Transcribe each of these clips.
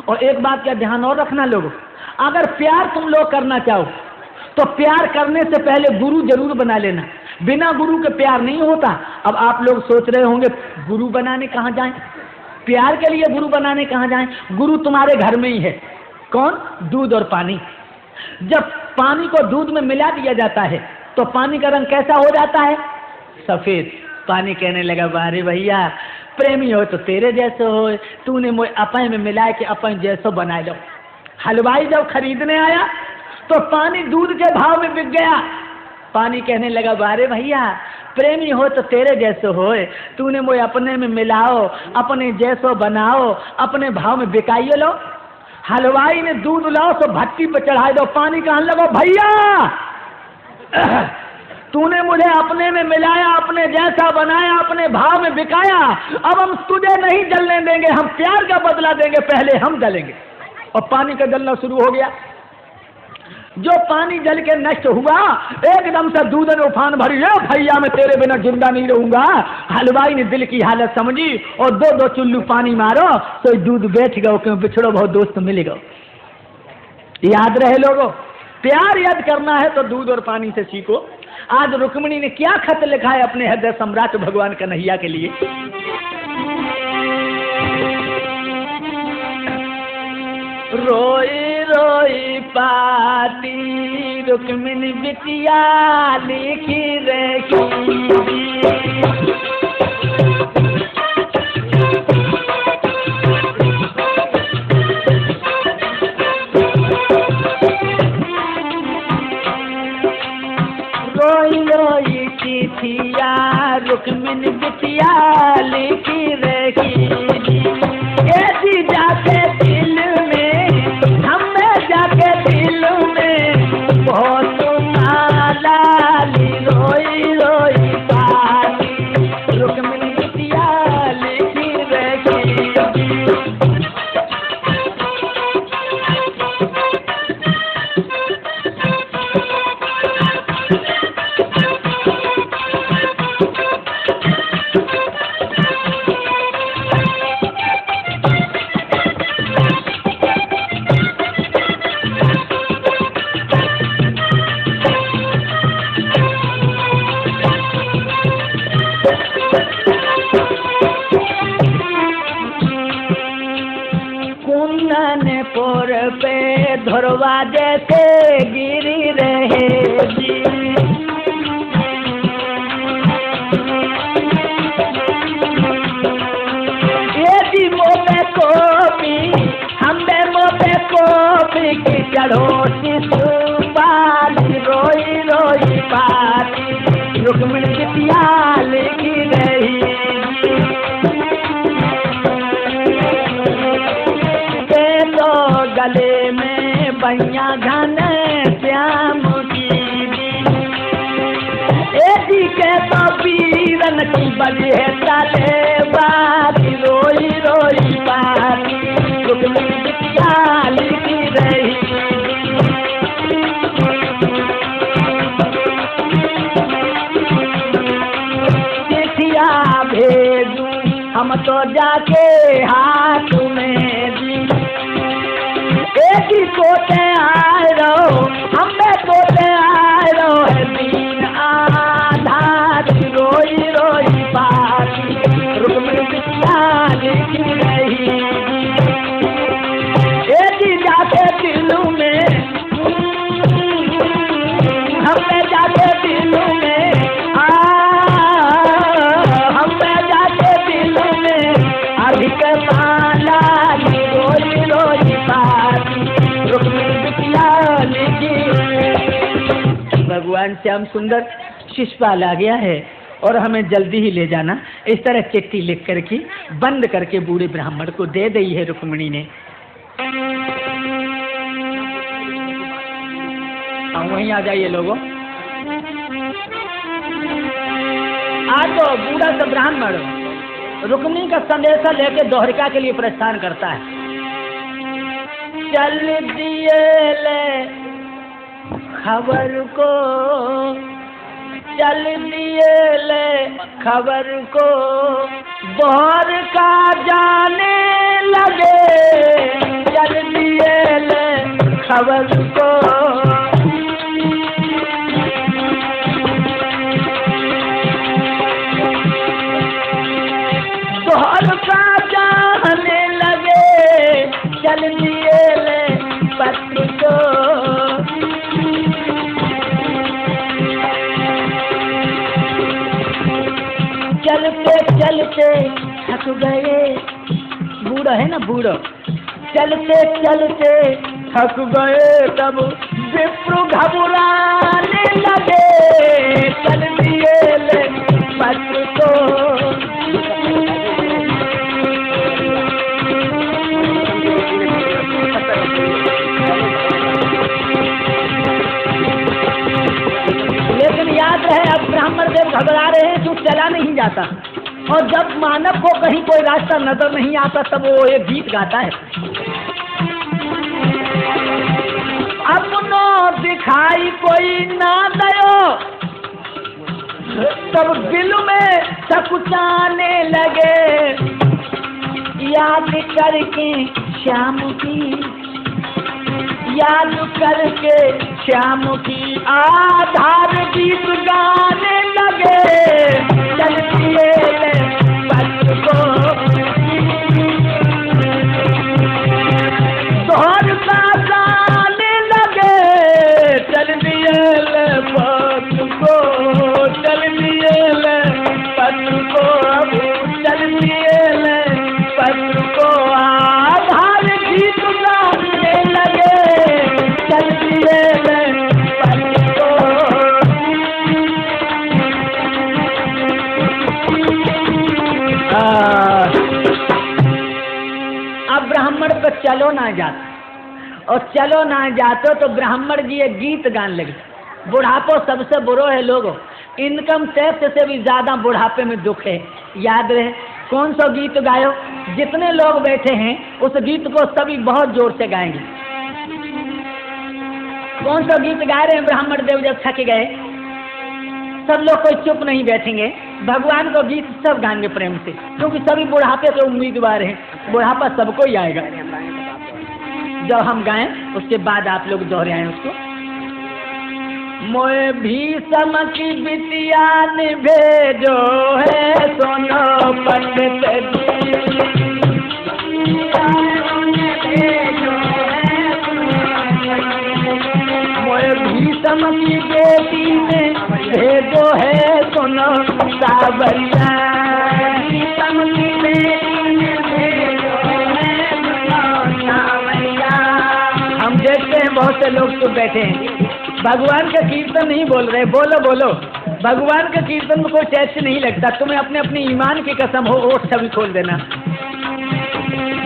और एक बात का ध्यान और रखना लोगों, अगर प्यार तुम लोग करना चाहो तो प्यार करने से पहले गुरु जरूर बना लेना। बिना गुरु के प्यार नहीं होता। अब आप लोग सोच रहे होंगे गुरु बनाने कहाँ जाएं, प्यार के लिए गुरु बनाने कहाँ जाएं? गुरु तुम्हारे घर में ही है। कौन? दूध और पानी। जब पानी को दूध में मिला दिया जाता है तो पानी का रंग कैसा हो जाता है? सफेद। पानी कहने लगा, बारे भैया प्रेमी हो तो तेरे जैसे हो, तूने मोए अपन में मिला के अपन जैसो बना लो। हलवाई जब खरीदने आया तो पानी दूध के भाव में बिक गया। पानी कहने लगा, बारे भैया प्रेमी हो तो तेरे जैसे हो, तूने मोए अपने में मिलाओ, अपने जैसो बनाओ, अपने भाव में बिकाइए लो। हलवाई ने दूध लाओ तो भट्टी पे चढ़ाई दो। पानी कहने लगा, भैया तूने मुझे अपने में मिलाया, अपने जैसा बनाया, अपने भाव में बिकाया, अब हम तुझे नहीं जलने देंगे, हम प्यार का बदला देंगे, पहले हम जलेंगे। और पानी का जलना शुरू हो गया। जो पानी जल के नष्ट हुआ, एकदम से दूध ने उफान भरी। भैया मैं तेरे बिना जिंदा नहीं रहूंगा। हलवाई ने दिल की हालत समझी और दो दो चुल्लू पानी मारो तो दूध बैठ गओ, क्यों बिछड़ो बहुत दोस्त मिल गओ। याद रहे लोगों, प्यार यदि करना है तो दूध और पानी से सीखो। आज रुक्मिणी ने क्या खत लिखा है अपने हृदय सम्राट भगवान कन्हैया के लिए। रोई रोई पाती रुक्मिणी बिटिया लिखी रखी। चिट्ठिया रुक्मिणी बिटिया लिखी रही। ऐसी जाके दिल में, हमें जाके दिल में बहुत लाली रोई रोई पाती रुक्मिणी बिटिया लिखी रही। पे धरवा जैसे गिरी रहेगी। ये जी मोपे कोपी, हमें मोपे कोपी की चढ़ोटी सुपाली रोई रोई पाती रुक्मिणी बिटिया लिखी रही। गले में बैया घन श्याम की, एदी के तो वीर लगन की बजी है ताले बाती रोई रोई बाती रुक्मिणी बिटिया लिखी रही। चिट्ठिया भेजू हम तो जाके हाथ में दी एक ही सोते आए रहो हमें सोते आए रहो है दिन आधार रोई रोई बाती रुक्मिणी बिटिया लिखी रही। एक ही जाके दिलों में हमें जाके दिलों में हमें जाके दिलों में अधिक माला रोई रोई बाती रुक्मिणी बिटिया लिखी। भगवान श्याम सुंदर शिशुपाल आ गया है और हमें जल्दी ही ले जाना। इस तरह चिट्ठी लिख करके बंद करके बूढ़े ब्राह्मण को दे दी है रुक्मिणी ने। वहीं आ जाइए लोगों। आज तो बूढ़ा सा ब्राह्मण रुक्मिणी का संदेशा लेके द्वारिका के लिए प्रस्थान करता है। चल दिए ले खबर को चल दिए ले खबर को द्वारका जाने लगे चल दिए ले खबर को द्वारका जाने लगे चल दिए ले पत्र को चलते चलते थक गए बूढ़ा है ना बूढ़ा चलते चलते थक गए तब विप्र घबराने लगे चल दिए ले पत्र को लेकिन याद रहे अब ब्राह्मण देव घबरा रहे हैं तो चला नहीं जाता और जब मानव को कहीं कोई रास्ता नजर नहीं आता तब वो एक गीत गाता है। अपनो दिखाई कोई ना दयो तब दिल में सकुचाने लगे याद करके श्याम की याद करके श्याम की आधार गीत गाने लगे चल दिए पत्र को द्वारका जाने लगे चल दिए पत्र को चल दिए पत्र को चल दिए पत्र को आधार गीत गाने लगे चल दिए पत्र को। अब ब्राह्मण तो चलो ना जाते और चलो ना जाते तो ब्राह्मण जी एक गीत गाने लगे। बुढ़ापो सबसे बुरो है लोगों इनकम टैक्स से भी ज्यादा बुढ़ापे में दुख है। याद रहे कौन सा गीत गायो जितने लोग बैठे हैं उस गीत को सभी बहुत जोर से गाएंगे। कौन सा गीत गा रहे हैं ब्राह्मण देव जब थक गए सब लोग कोई चुप नहीं बैठेंगे भगवान को गीत सब गाएंगे प्रेम से क्योंकि सभी बुढ़ापे के उम्मीदवार हैं बुढ़ापा सबको ही आएगा। जब हम गाएं उसके बाद आप लोग दोहराएं उसको। मोए भीषम की बिटिया निभेजो है सोनो पंडित मोए भीषम की बेटी ने भेजो है सोनो सावरिया भीषम की बेटी ने भेजो है सोनो सावरिया। हम देखते हैं बहुत से लोग तो बैठे हैं भगवान का कीर्तन नहीं बोल रहे बोलो बोलो भगवान का कीर्तन में कोई टेस्ट नहीं लगता तुम्हें अपने अपने ईमान की कसम हो वो छवि खोल देना।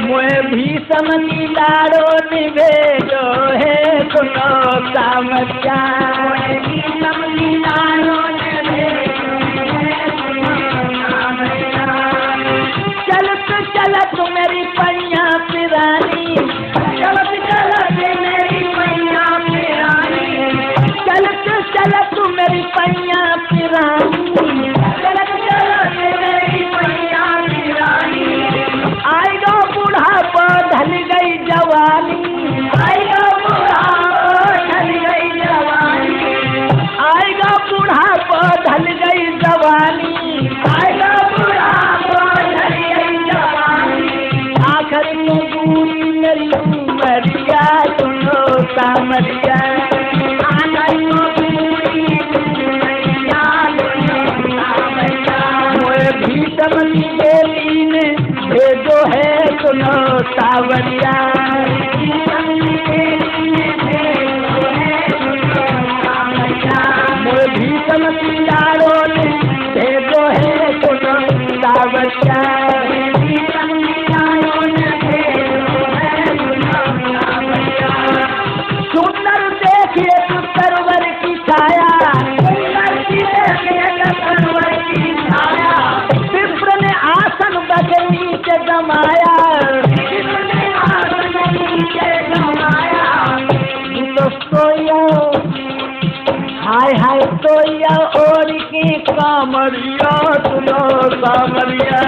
मोए भीषम की लाड़ो निभेजो है सुनो सामरिया भीषम की लाड़ो निभेजो है सुनो चलत मेरी पैया पिरानी, चलत चलत मेरी पैया पिरानी, चलत चलत मेरी पैया पिरानी, चलत चलत मेरी पैया पिरानी। आएगा बुढ़ापा ढल गई जवानी, आएगा बुढ़ापा ढल गई जवानी, आएगा बुढ़ापा ढल गई जवानी, आएगा बुढ़ापा ढल गई जवानी। आखिर में पूरी मेरी उमरिया सुनो सामरिया, आखिर में पूरी उमरिया सुनो सामरिया। मोए भीषम की बेटी ने भेजो है सुनो सावरिया, भीषम की बेटी ने भेजो है सुनो सावरिया। मोए भीषम की लाड़ों ने भेजो है सुनो सावरिया, भीषम की लाड़ों ने भेजो है सुनो सावरिया। सुंदर देखिए सरवर की छाया, सुंदर की देखिए सरवर की छाया। विप्र ने आसन बगे नीचे जमाया, विप्र ने आसन नीचे जमाया। तो सोया हाय हाय सोया और की कामरिया सुनो कामरिया,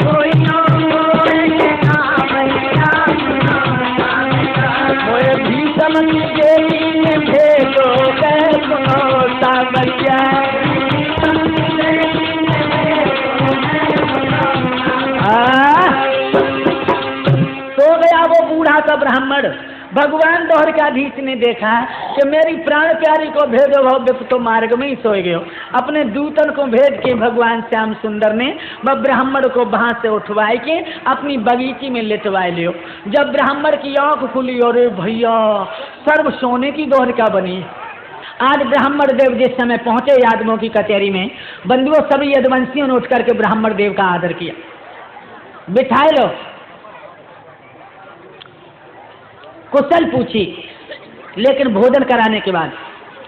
सोया और की कामरिया सुनो कामरिया। मोए भीषम की देवी ने भेजो है सुनो सामरिया, सो गया वो बूढ़ा सा ब्राह्मण। भगवान द्वारकाधीश ने देखा कि मेरी प्राण प्यारी को भेजो भव्य तो मार्ग में ही सोए गए। अपने दूतन को भेज के भगवान श्याम सुंदर ने वह ब्राह्मण को वहां से उठवाए के अपनी बगीची में लेटवाए लियो। जब ब्राह्मण की आंख खुली, अरे भैया सर्व सोने की द्वारका बनी। आज ब्राह्मण देव जिस समय पहुंचे यादवों की कचहरी में, बंधुओं सभी यदुवंशियों ने उठ करके ब्राह्मण देव का आदर किया, बिठाए लो, कुशल पूछी। लेकिन भोजन कराने के बाद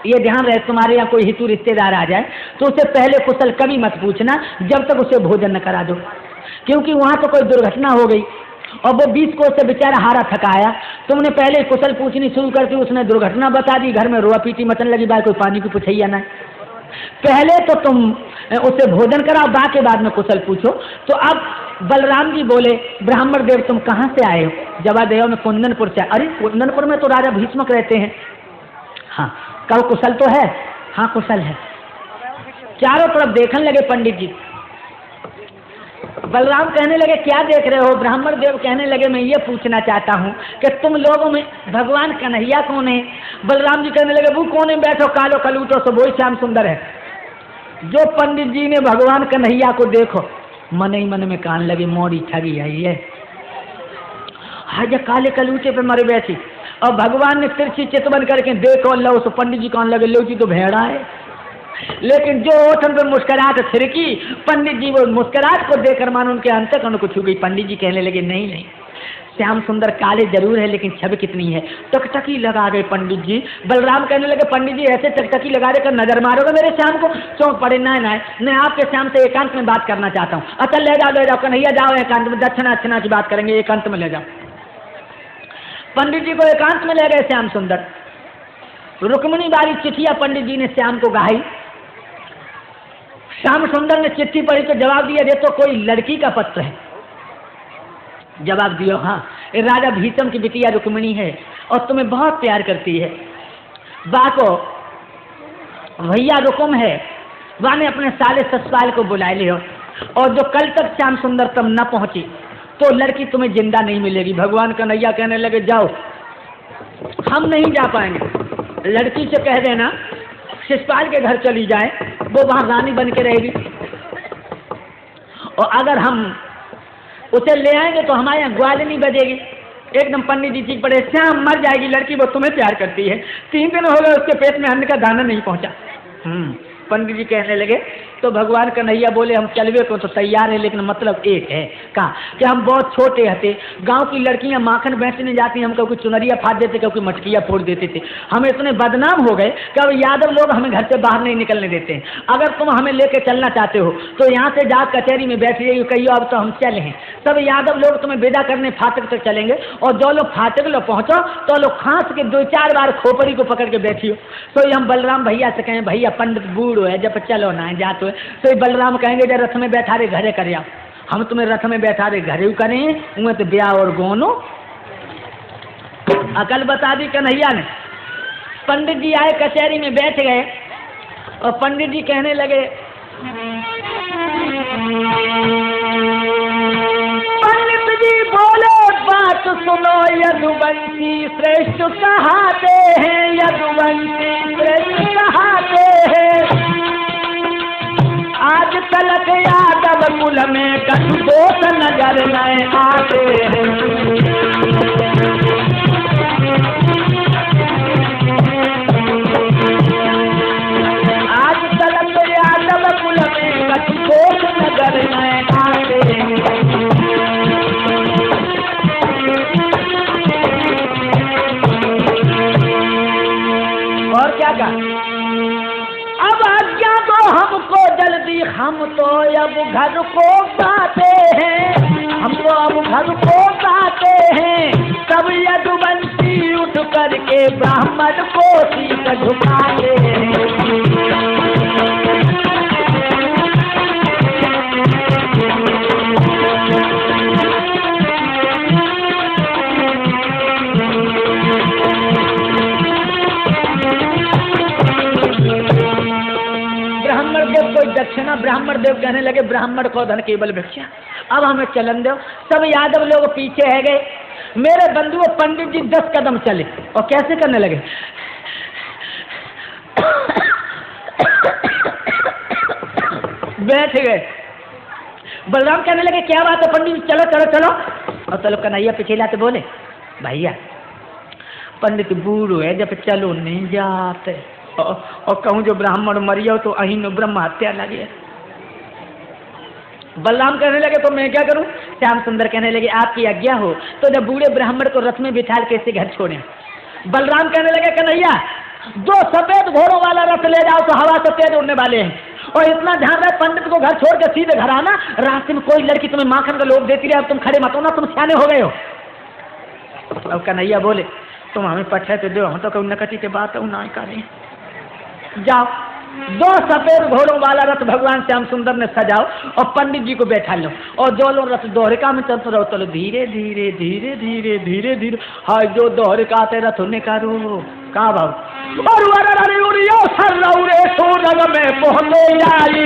ये ध्यान रहे, तुम्हारे यहाँ कोई हितू रिश्तेदार आ जाए तो उसे पहले कुशल कभी मत पूछना जब तक उसे भोजन न करा दो, क्योंकि वहाँ तो कोई दुर्घटना हो गई और वो 20 कोस से बेचारा हारा थकाया। तुमने पहले कुशल पूछनी शुरू करती, उसने दुर्घटना बता दी, घर में रोआ पीटी मचन लगी, भाई कोई पानी की पूछैया ना। पहले तो तुम उसे भोजन कराओ, बाकी बाद में कुशल पूछो। तो अब बलराम जी बोले, ब्राह्मण देव तुम कहाँ से आए हो? जवाब देव में कुंदनपुर से। अरे कुंदनपुर में तो राजा भीष्मक रहते हैं। हाँ कहो कुशल तो है? हाँ कुशल है। चारों तरफ देखने लगे पंडित जी। बलराम कहने लगे क्या देख रहे हो? ब्राह्मण देव कहने लगे मैं ये पूछना चाहता हूँ कि तुम लोगों में भगवान कन्हैया कौन है? बलराम जी कहने लगे वो कौन है, बैठो कालो कलूटो सो वही श्याम सुंदर है। जो पंडित जी ने भगवान कन्हैया को देखो, मन ही मन में कान लगे मोरी ठगी आई है, हाजा काले कलूटे पे मरे बैठी। और भगवान ने तिरछी चितवन करके देखो लो, उस पंडित जी कान लगे लो जी तो भेड़ा है। लेकिन जो ओठन पे मुस्कुराहट थिरकी, पंडित जी वो मुस्कुराहट को देखकर मानो उनके अंतःकरण को छू गई। पंडित जी कहने लगे नहीं नहीं, श्याम सुंदर काले जरूर है लेकिन छवि कितनी है। टकटकी लगा गए पंडित जी। बलराम कहने लगे पंडित जी ऐसे टकटकी लगा देकर नजर मारोगे मेरे श्याम को? चौंक पड़े, ना ना मैं आपके श्याम से एकांत में बात करना चाहता हूँ। अच्छा ले जाओ कन्हैया, जाओ एकांत में, दक्षिणा अच्छना की बात करेंगे, एकांत में ले जाओ। पंडित जी को एकांत में ले गए श्याम सुंदर। रुक्मिणी वाली चिट्ठियां पंडित जी ने श्याम को गाई। श्याम सुंदर ने चिट्ठी पढ़ी तो जवाब दिया, ये तो कोई लड़की का पत्र है। जवाब दियो हाँ, राजा भीष्म की बिटिया रुक्मिणी है और तुम्हें बहुत प्यार करती है। बाको भैया रुकुम है, वह ने अपने साले ससुराल को बुलाए लियो, और जो कल तक श्याम सुंदर तुम न पहुंची तो लड़की तुम्हें जिंदा नहीं मिलेगी। भगवान कन्हैया कहने लगे जाओ, हम नहीं जा पाएंगे। लड़की से कह देना शिषपाल के घर चली जाए, वो वहां रानी बन के रहेगी, और अगर हम उसे ले आएंगे तो हमारे यहाँ ग्वालिनी बजेगी। एकदम पंडित जी चीख पड़े, श्याम मर जाएगी लड़की, वो तुम्हें प्यार करती है। 3 दिन हो गए उसके पेट में अन्न का दाना नहीं पहुंचा। पंडित जी कहने लगे तो भगवान कन्हैया बोले हम चलवे को तो तैयार है, लेकिन मतलब एक है का कि हम बहुत छोटे हते, गांव की लड़कियां माखन बेचने जाती, हम कभी चुनरिया फाड़ देते, कभी मटकिया फोड़ देते थे। हम इतने बदनाम हो गए कि अब यादव लोग हमें घर से बाहर नहीं निकलने देते हैं। अगर तुम हमें लेके चलना चाहते हो तो यहाँ से जा कचहरी में बैठ जाइए, कहियो अब तो हम चले हैं। सब यादव लोग तुम्हें विदा करने फाटक तक चलेंगे, और जो लोग फाटक लोग पहुंचो तो लोग खांस के 2-4 बार खोपड़ी को पकड़ के बैठियो। तो हम बलराम भैया से कहें भैया पंडित बूढ़ है, जब चलो ना जाते हो, तो बलराम कहेंगे जब रथ में बैठा रहे घरे करे आओ, हम तुम्हें रथ में बैठा रहे घरे करें, उमें तो ब्याह और गोनो। अकल बता दी कन्हैया ने। पंडित जी आए, कचहरी में बैठ गए, और पंडित जी कहने लगे, पंडित जी बोले बात सुनो, यदुवंशी श्रेष्ठ कहाते हैं, यदुवंशी श्रेष्ठ कहाते हैं। आज तलक यादव कुल में कछु दोष नजर न आते हैं। आज तलक यादव कुल में कछु दोष नजर न आते हैं। और क्या कहा, अब आज्ञा दो हमको जल्दी, हम तो अब घर को जाते हैं, हम तो अब घर को जाते हैं। तब यदुवंशी उठ करके ब्राह्मण को शीश झुकाते हैं। दक्षिणा ब्राह्मण देव कहने लगे, ब्राह्मण को धन केवल भिक्षा, अब हमें चलन दो। सब यादव लोग पीछे है गए। मेरे बंधुओं पंडित जी 10 कदम चले और कैसे करने लगे, बैठ गए। बलराम कहने लगे क्या बात है पंडित जी, चलो चलो चलो। और चलो कन्हैया पीछे लाते बोले भैया पंडित बूढ़ो है, जब चलो नहीं जाते, और कहूँ जो ब्राह्मण मरियो तो अहीन ब्रह्म हत्या लगे। बलराम कहने लगे तो मैं क्या करूं। श्याम सुंदर कहने लगे आपकी आज्ञा हो तो जब बूढ़े ब्राह्मण को रथ में बिठा कैसे घर छोड़े। बलराम कहने लगे कन्हैया 2 सफेद घोड़ों वाला रथ ले जाओ तो हवा से तेज उड़ने वाले हैं, और इतना ध्यान रहे पंडित को घर छोड़ के सीधे घर आना, रास्ते में कोई लड़की तुम्हें माखन का लोभ देती रहे, अब तुम खड़े मत होना, तुम सियाने हो गए हो। अब कन्हैया बोले तुम हमें पठे तो दो, हम तो कहूँ नकटी के बात ना करें, जाओ 2 सफेद घोड़ों वाला रथ भगवान श्याम सुंदर ने सजाओ और पंडित जी को बैठा लो, और जो लोग रथ दोहरिका में चलते रहो चलो धीरे धीरे धीरे धीरे धीरे धीरे। हाँ जो दोहरिका आते रथ उन्हें करो कहा भाव सोनग में पहुंचे आई।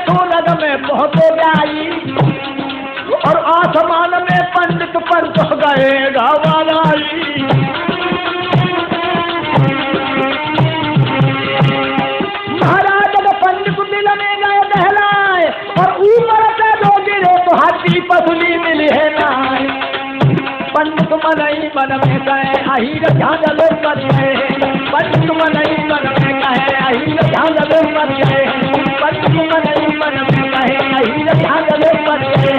सोनग में पहुंचे आई और आसमान में पंडित पर तो गए गवाई। महाराज जब पंडित दिल में गए दहलाए और ऊपर से दो गिरे तो हाथी पसली मिली है नाय। पंडित मन ही मन में कहे अहीर झांझल कर गए, पंडित मन ही मन में कहे अहीर झांझल कर गए, पंडित मन ही मन में कहे अहीर झांझल कर गए।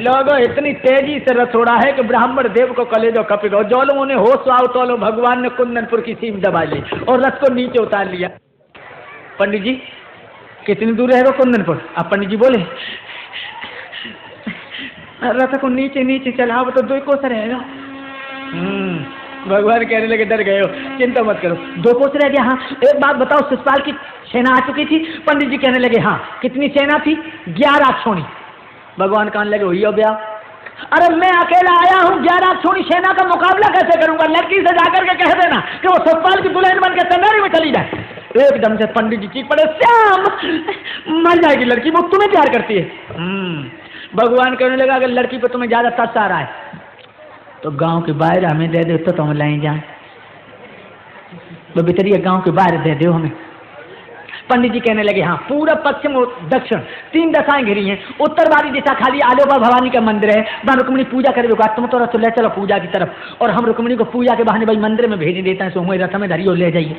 लोगों इतनी तेजी से रसोड़ा है कि ब्राह्मण देव को कलेजो कपिगो। जो लोगों ने होश आओ तो लो भगवान ने कुंदनपुर की सीम दबा ली और रथ को नीचे उतार लिया। पंडित जी कितनी दूर है वो कुंदनपुर। अब पंडित जी बोले रथ को नीचे नीचे चलाओ तो 2 कोस रहेगा। भगवान कहने लगे डर गए हो, चिंता मत करो 2 कोस रह गया। हाँ एक बात बताओ शिशुपाल की सेना आ चुकी थी। पंडित जी कहने लगे हाँ। कितनी सेना थी? 11 अक्षोणी। भगवान कहने लगे हुई हो ब्याह। अरे मैं अकेला आया हूँ 11 अक्षोणी सेना का मुकाबला कैसे करूंगा? लड़की से जाकर के कह देना कि वो शिशुपाल की दुल्हन बन के तैयारी में चली जाए। एकदम से पंडित जी चीख पड़े श्याम मर जाएगी लड़की, वो तुम्हें प्यार करती है। भगवान कहने लगा अगर लड़की पर तुम्हें ज्यादा तरस आ रहा है तो गांव के बाहर हमें दे दे तो हम ले जाए। वो बितरिया गांव के बाहर दे दो हमें। पंडित जी कहने लगे हाँ, पूरब पश्चिम और दक्षिण 3 दशाएं घिरी हैं। उत्तर वाली दिशा खाली आलोबा भवानी का मंदिर है, वहां रुक्मिणी पूजा करेगा। तुम तो ले चलो पूजा की तरफ, और हम रुक्मिणी को पूजा के बहाने भाई मंदिर में भेज देते हैं। सो हमें रथ में धरियो ले जाइए।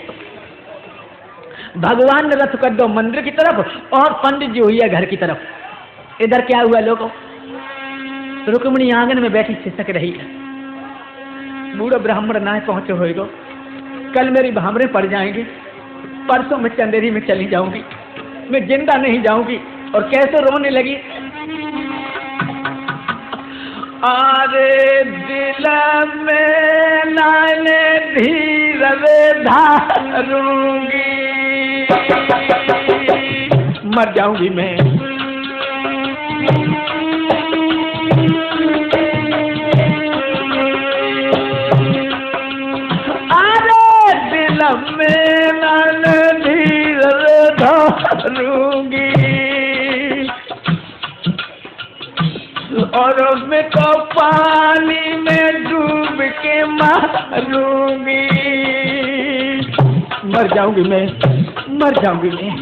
भगवान ने रथ कर दो मंदिर की तरफ और पंडित जी हुई है घर की तरफ। इधर क्या हुआ लोगों, रुक्मिणी आंगन में बैठी सिसक रही है। बूढ़ा ब्राह्मण ना पहुंचे होएगो, कल मेरी भामरे पड़ जाएंगे, परसों मैं चंदेरी में चली जाऊंगी, मैं जिंदा नहीं जाऊंगी। और कैसे रोने लगी, अरे दिल में नाने धीरे धारूंगी, मर जाऊंगी मैं। मैं नन धीरे धारूंगी और मैं तो पानी में डूब के मारूंगी, मर जाऊंगी मैं, मर जाऊंगी मैं।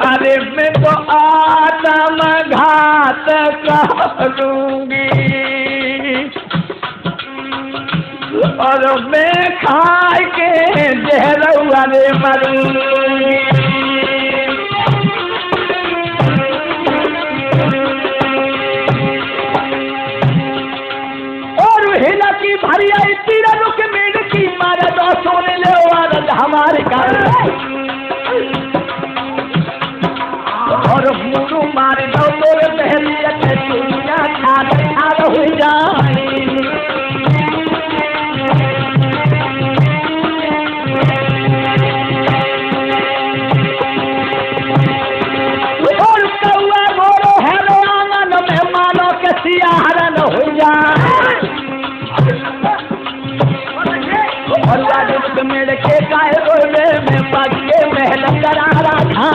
अरे मैं तो आत्मघात करूंगी और मैं खाए के जहरुआ रे मरूंगी। और हिला की भरी आई तीरा रुक मेड की मारे दो सोने ले वारद हमारे घर, और मुरू मारे दो तोरे बहरिया के दुनिया खाद हो जाए। और वादे मेरे के गाय रोले में पगे महल करारा था।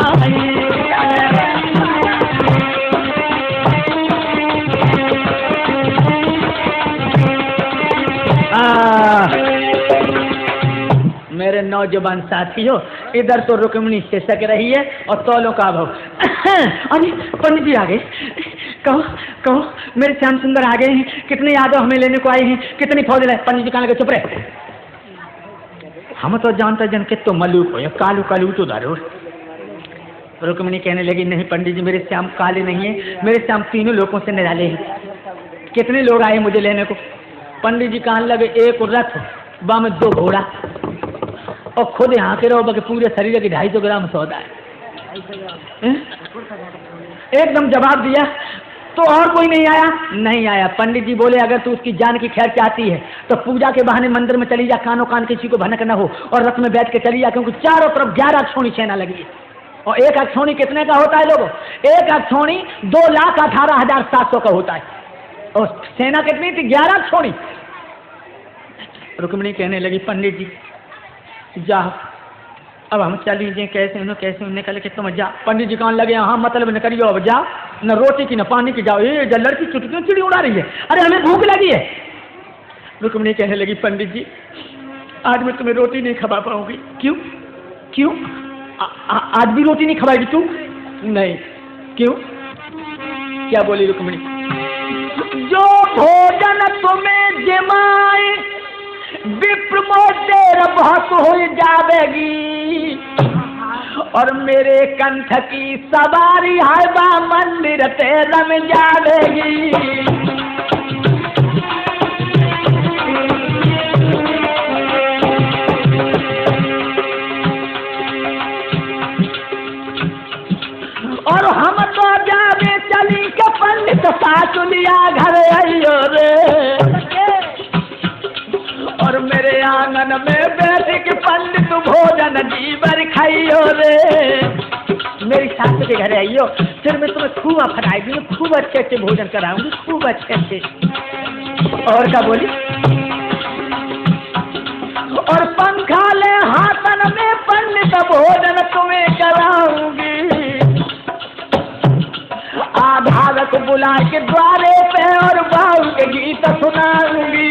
मेरे नौजवान साथियों, इधर तो रुक्मिणी सिसक रही है और तौलों का भाव। अरे पंडित जी आ गए, कहो कहो मेरे श्याम सुंदर आ गए हैं, कितने यादव हमें लेने को आए हैं, कितनी फौज है। पंडित जी कहने लगे चुप रहे, हम तो जानते जन के तो मलूक हो, कालू कालू तो धरो। रुक्मिणी कहने लगी नहीं पंडित जी, मेरे श्याम काले नहीं है, मेरे श्याम तीनों लोगों से निराले हैं। कितने लोग आए मुझे लेने को। पंडित जी कहने लगे एक रथ, बा में 2 घोड़ा, और खुद यहाँ के रहो पूरे शरीर की 250 ग्राम सौदा है। एकदम जवाब दिया। तो और कोई नहीं आया? नहीं आया। पंडित जी बोले अगर तू उसकी जान की खैर चाहती है तो पूजा के बहाने मंदिर में चली जा, कानो कान किसी को भनक न हो, और रथ में बैठ के चली जा, क्योंकि चारों तरफ 11 अक्षौणी सेना लगी है। और एक अक्षौणी कितने का होता है लोगों? एक अक्षौणी 2,18,700 का होता है। और सेना कितनी थी? 11 अक्षौणी। रुक्मिणी कहने लगी पंडित जी जा, अब हम चल लीजिए, कैसे उन्हें कल कि तुम जा। पंडित जी कहने लगे हाँ मतलब न करियो, अब जाओ, न रोटी की न पानी की, जाओ। ये लड़की चुटकियों चिड़ी उड़ा रही है, अरे हमें भूख लगी है। रुक्मिणी कहने लगी पंडित जी आज मैं तुम्हें रोटी नहीं खवा पाऊंगी। क्यों क्यों? आज भी रोटी नहीं खवाएगी तू? नहीं। क्यों? क्या बोली रुक्मिणी? जो भोजन तुम्हें जमाए विप्र मोटेर बहुत हो जावेगी, और मेरे कंठ की सवारी है बा मंदिर तेरा में जावेगी। और हम तो जावे चली के पंडित सासुलिया घर आइयो रे, और मेरे आंगन में बैठ के पंडित भोजन जीवर खाइयो रे। मेरी सास के घर आइयो, फिर मैं तुम्हें खूब फराएगी, खूब अच्छे अच्छे भोजन कराऊंगी, खूब अच्छे अच्छे। और क्या बोली? और पंखा ले हाथन में पंडित भोजन तुम्हें कराऊंगी, आधारक बुला के द्वारे पे और बाऊ के गीत सुनाऊंगी।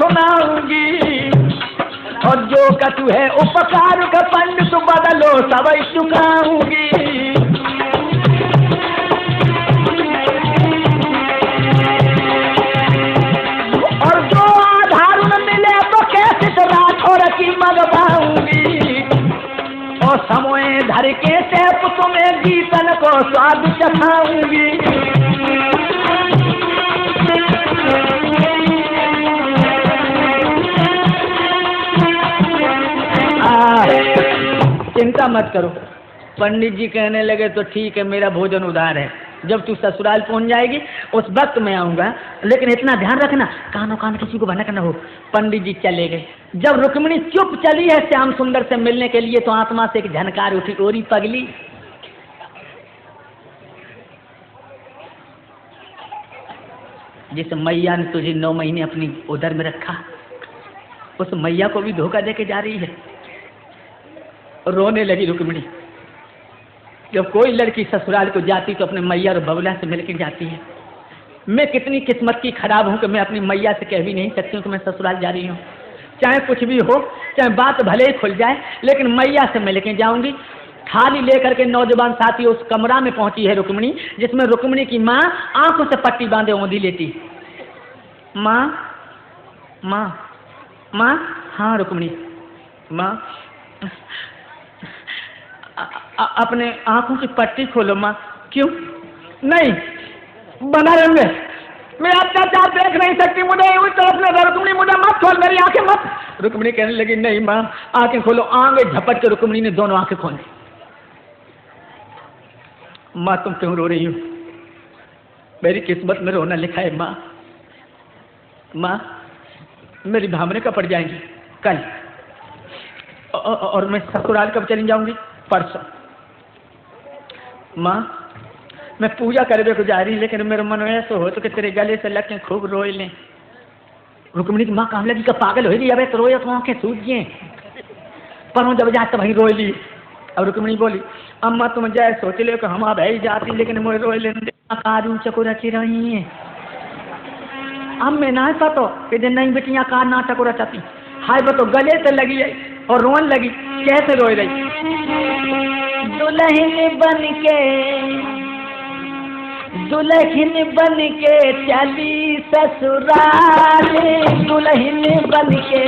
सुनाऊंगी। और जो कछु है उपकार का पंडित बदलो सब चुकाऊंगी। और जो आधार न मिले तो कैसे तो राठौर की मंगवाऊंगी। और समय धर के सेप तुम्हें जीतन को स्वाद चखाऊंगी। चिंता मत करो। पंडित जी कहने लगे तो ठीक है, मेरा भोजन उधार है, जब तू ससुराल पहुंच जाएगी उस वक्त मैं आऊंगा, लेकिन इतना ध्यान रखना कानों कान किसी को भनक न हो। पंडित जी चले गए। जब रुक्मिणी चुप चली है श्याम सुंदर से मिलने के लिए तो आत्मा से एक झनकार उठी, ओरी पगली जिस मैया ने तुझे 9 महीने अपनी उदर में रखा, उस मैया को भी धोखा देके जा रही है। रोने लगी रुक्मिणी। जब कोई लड़की ससुराल को जाती तो अपने मैया और बबला से मिलकर जाती है। मैं कितनी किस्मत की खराब हूँ कि मैं अपनी मैया से कह भी नहीं सकती हूँ कि मैं ससुराल जा रही हूँ। चाहे कुछ भी हो, चाहे बात भले ही खुल जाए, लेकिन मैया से मिलकर जाऊंगी। थाली लेकर के नौजवान साथी उस कमरा में पहुंची है रुक्मिणी, जिसमें रुक्मिणी की माँ आंखों से पट्टी बांधे औंधी लेती। माँ माँ माँ, हाँ रुक्मिणी माँ, अपने आंखों की पट्टी खोलो माँ। क्यों? नहीं, बना रहेंगे, मैं अत्याचार देख नहीं सकती, मुझे उस तरफ में रुक्मिणी, मुझे मत खोल, मेरी आंखें मत। रुक्मिणी कहने लगी नहीं माँ, आंखें खोलो। आंखें झपट के रुक्मिणी ने दोनों आंखें खोली। माँ तुम क्यों रो रही हो? मेरी किस्मत में रोना लिखा है माँ। माँ मेरी भावने कब पड़ जाएंगी? कल। और मैं ससुराल कब चली जाऊंगी? परसों। माँ मैं पूजा करने को जा रही, लेकिन मेरे मन में ऐसा हो तो कि तेरे गले से लग के खूब रोए लें। रुक्मिणी की माँ काम लगी का पागल हो रही, अब तो रोए तो आंखें सूझ गए, पर जब जाते वहीं रोए ली। अब रुक्मिणी बोली अम्मा तुम जाए सोच लो कि हम अब ही जाती, लेकिन मुझे रोए लेने कार चको रची रही है। अब मैं ना पतो कि नहीं बेटियाँ कार नाटक रचाती। हाय बतो गले से लगी है और रोन लगी। कैसे रोए रही? दुल्हन बन के चली ससुराल, दुल्हन बन के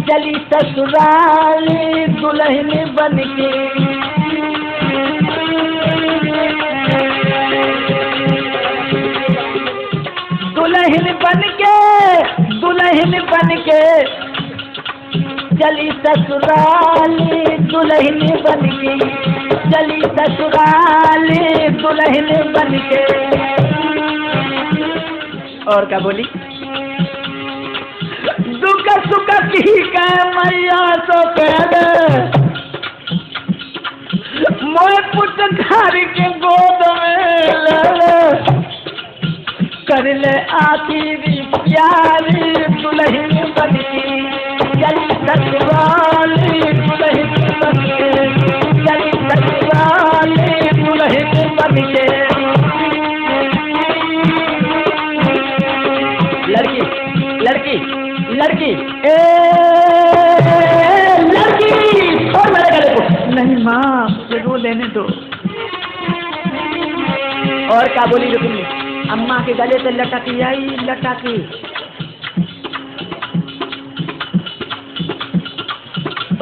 चली ससुराल, दुल्हन बन के। दुल्हन बन के चली ससुराल, दुल्हन बन के चली ससुराल, दुल्हन बन के। और क्या बोली? दुख सुख की का मैया तो कह दे, मोए पुत्र धारी के गोद में ले, कर ले आखिरी प्यारी, दुल्हन बन के चली ससुराल, दुल्हन बन के चली ससुराल, दुल्हन बन के। लड़की लड़की लड़की ए लड़की, और मेरे गले को नहीं माँ मुझे रो लेने दो। और क्या बोली रुक्मिणी? अम्मा के गले से लटकी आई, लटकी।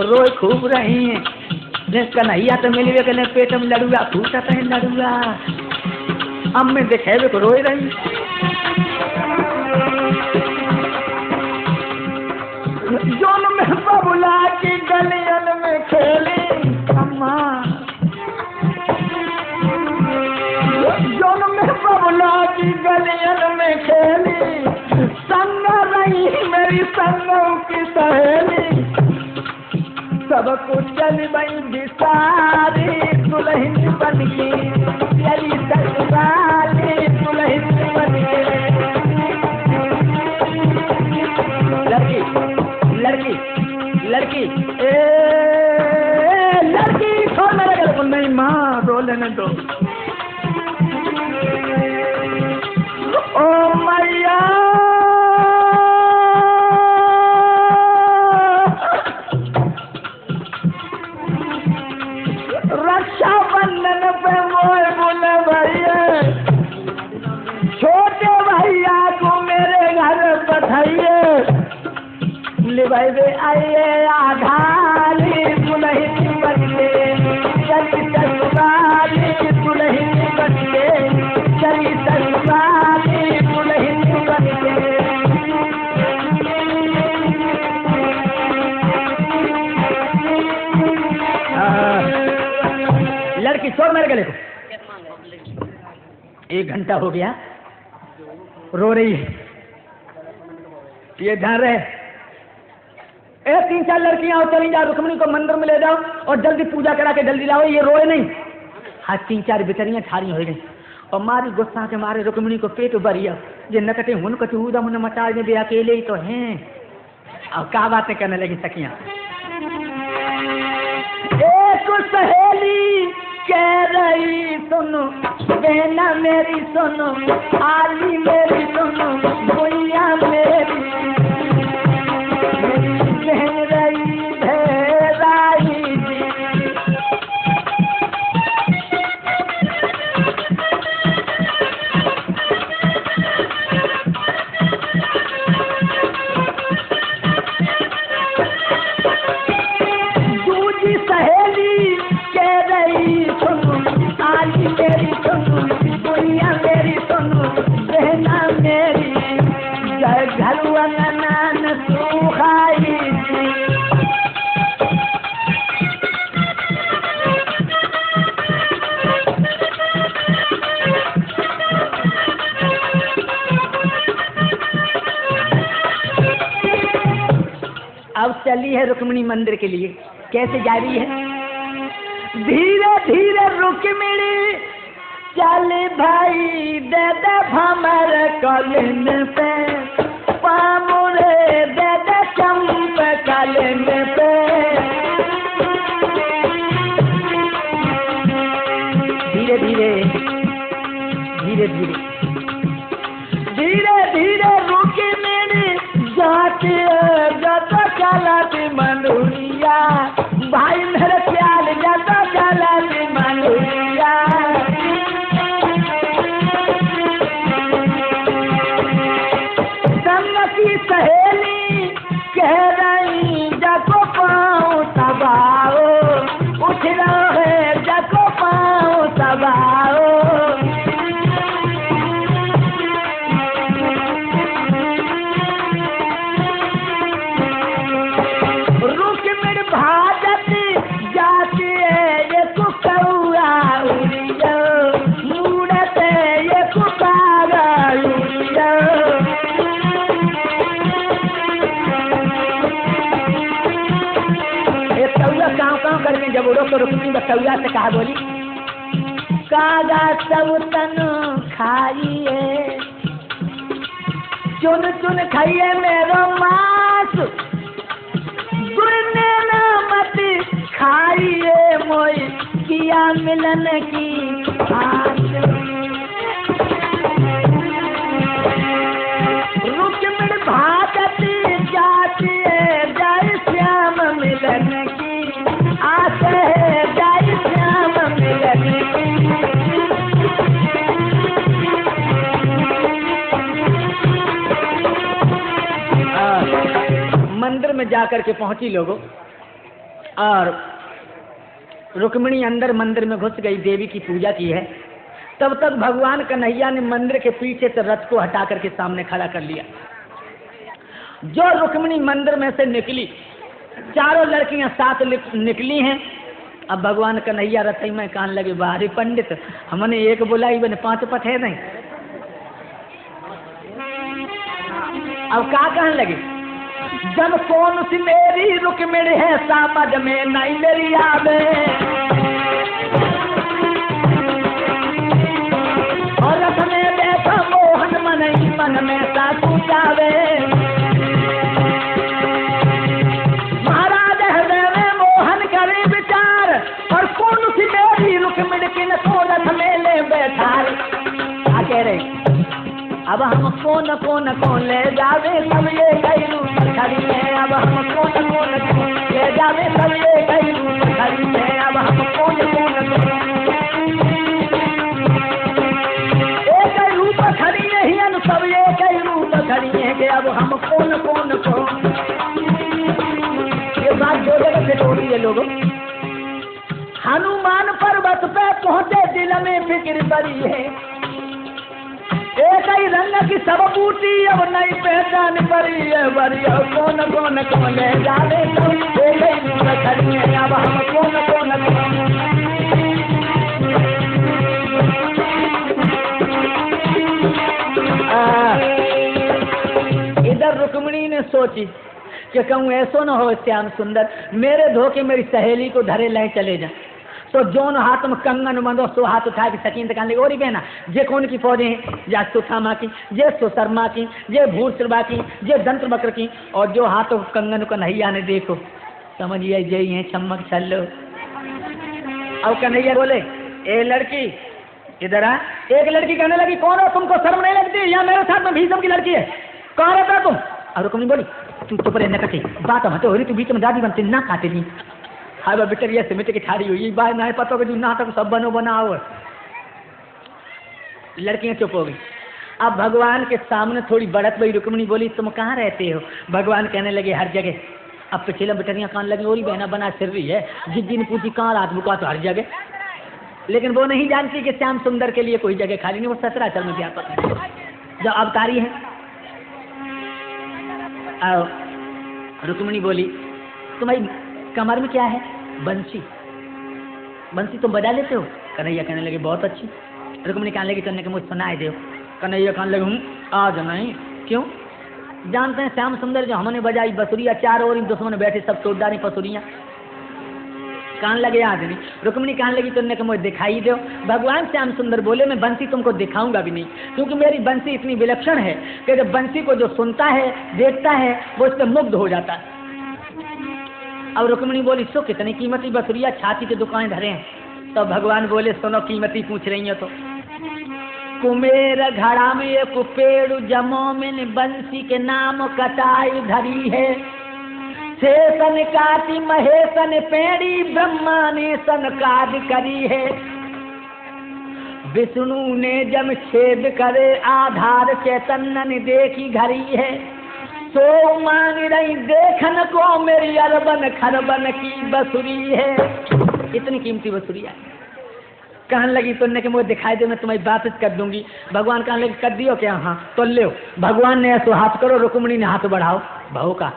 रोए खूब रही है। कन्हैया तो मिली हुए पेट में लड़ुआ फूटा है लड़ुआ। अब मैं देखे को रोए रही। जोन में बबुला की गलियन में खेली अम्मा, जोन में बबुला की गलियन में खेली, संग रही मेरी संगों की सहेली, सब कुछ चल बई बिसारी, दुल्हन बन के चली ससुराल, दुल्हन बन के। लड़की लड़की लड़की ए लड़की, छोड़ मेरे घर को। नहीं माँ रो लेने दो। ओ मैया बजे आइए आधारी दुल्हन बनके चली ससुराली दुल्हन बनके चली ससुराली दुल्हन बनके। लड़की छोड़ मेरे गले को। 1 घंटा हो गया रो रही है, ये ध्यान रहे। 3-4 लड़कियां और चली जाओ, रुक्मिणी को मंदिर में ले जाओ और जल्दी पूजा करा के जल्दी लाओ, ये रोए नहीं। हाँ 3-4 बेचारियां ठारी हो गई और मारी गुस्सा के मारे रुक्मिणी को पेट भरिया जे नकटे हुन कचूदा मुन मचा में भी अकेले ही तो हैं। और क्या बातें करने लगी सखियां। एक सहेली कह रही सुनो बहना मेरी सुनो आली मेरी सुनो भैया मेरी कह रही भेराई दूजी सहेली कह रही सुनो आली मेरी सुनो भैया मेरी सुनो बहना मेरी घरुआ नान सुखाई। अब चली है रुक्मिणी मंदिर के लिए। कैसे जा रही है? धीरे धीरे रुक्मिणी चले भाई दे दे भमर कलिन पे पामुरे दे दे चंप कलिन पे। धीरे धीरे धीरे धीरे धीरे धीरे रुक्मिणी जाती जाता चलाती मंडुरिया भाई मेरे प्यार जाता चलाती मंडुरिया। की सहेली कह रही जाको पाँव तबाओ उठ रहे जाको पाँव तबाओ। रुक्मिणी भाजत जाती है ये कुकौआ उड़ियो मूड़त ये कुकारा उड़ियो। काँव करके जब उड़ो तो रुक्मिणी बसौया से कहा बोली कागा सब तन खाइए चुन चुन खाइए मेरो मांस गुरने ना मत खाइए मोई किया मिलन की आस। रुक्मिणी भागत जाती है जय श्याम मिलन की आते है जय श्याम मिलन की। मंदिर में जाकर के पहुंची लोगों और रुक्मिणी अंदर मंदिर में घुस गई, देवी की पूजा की है। तब तक भगवान कन्हैया ने मंदिर के पीछे से रथ को हटा करके सामने खड़ा कर लिया। जो रुक्मिणी मंदिर में से निकली, चारों लड़कियां साथ निकली हैं। अब भगवान कन्हैया रथई में कहने लगे बाहरी पंडित हमने एक बुलाई बने 5 पठे नहीं। अब क्या कहने लगे जब कौन सी मेरी रुक्मिणी है समझ में नहीं मेरी आवे और रथ में बैठा मोहन मन ही मन में सासू जावे। महाराज हृदय में मोहन करे विचार और कौन सी मेरी रुक्मिणी किन को रथ में ले बैठा। क्या कह रहे अब हम कौन ले जावे सब ये कई रूप खड़ी है। अब हम कौन ले जावे सब ये कई रूप खड़ी है। अब हम कौन एक रूप खड़ी नहीं है सब ये कई रूप खड़ी है कि अब हम कौन लोगों। हनुमान पर्वत पे पहुंचे, दिल में फिक्र बड़ी है, एक ही रंग की सब बूटी, अब नई पहचान पड़ी है बड़ी। कौन कौन कौन ले जाने अब हम कौन कौन इधर रुक्मिणी ने सोची कि कहूँ ऐसो न हो श्याम सुंदर, मेरे धोखे मेरी सहेली को धरे ले चले जा। तो जोन हाथ में कंगन बंदो सो हाथ उठा के सकीन तकान ले, और बहना जे कौन की फौजें हैं, या सुथामा की, जे सुशर्मा की, जे भूरश्रवा की, जे दंत्र बकर की, और जो हाथों कंगन कन्हैया ने देखो समझिए जय है चमक छल्लो। अब कन्हैया बोले ए लड़की इधर आ। एक लड़की कहने लगी कौन हो, तुमको शर्म नहीं लगती, यहाँ मेरे साथ में भीषम की लड़की है, कहाँ रहता तुम? और रुक्मिणी बोली तू तो परे न कटे बात हम तो हो रही, तू बीच में दादी बनते ना खाते नहीं। हाय बा बेटर ये सिमट के ठाड़ी हुई बात ना पता कि ना तक सब बनो बनाओ। लड़कियां चुप हो गई। अब भगवान के सामने थोड़ी बढ़त गई। रुक्मिणी बोली तुम कहाँ रहते हो? भगवान कहने लगे हर जगह। अब पिछले बेटरियां कान लगी, और बहना बना फिर रही है। जिस ने पूछी कहाँ रात बुका, तो हर जगह। लेकिन वो नहीं जानती कि श्याम सुंदर के लिए कोई जगह खाली नहीं, वो ससुराल में व्यापक है। जब अवतारी है रुक्मिणी बोली तुम्हारी कमर में क्या है? बंसी। बंसी तुम बजा लेते हो? कन्हैया कहने लगे बहुत अच्छी। रुक्मिणी कहने लगी करने के मुझे सुनाए दो। कन्हैया कहने लगे आज नहीं। क्यों? जानते हैं श्याम सुंदर जो हमने बजाई बसुरिया, चारों ओर दुश्मन बैठे सब तोड़दारी पसुरियां। कान लगे आज नहीं। रुक्मिणी कहने लगी तुमने मुझे दिखाई दो। भगवान श्याम सुंदर बोले मैं बंसी तुमको दिखाऊंगा भी नहीं, क्योंकि मेरी बंसी इतनी विलक्षण है कि जब बंसी को जो सुनता है देखता है वो उससे मुग्ध हो जाता है। अब रुक्मिणी बोली सो कितनी कीमती बसुरिया, छाती के दुकान धरे हैं। तो भगवान बोले सुनो कीमती पूछ रही हो तो। कुमेर घड़ा में एक पेड़ जमो में बंसी के नाम कटाई धरी है। शेषन काटी महेशन पेड़ी, ब्रह्मा ने सनकाद करी है। विष्णु ने जम छेद करे, आधार चैतन्य ने देखी घड़ी है। सो मांग रही देखन को, मेरी अरबन खरबन की बसुरी है। इतनी कीमती बसुरी है। कहने लगी तुमने कि मुझे दिखाई दे, मैं तुम्हें वापस कर दूंगी। भगवान कहने लगे कर दियो क्या? हाँ तो ले। भगवान ने ऐसो हाथ करो, रुक्मिणी ने हाथ बढ़ाओ। भाव का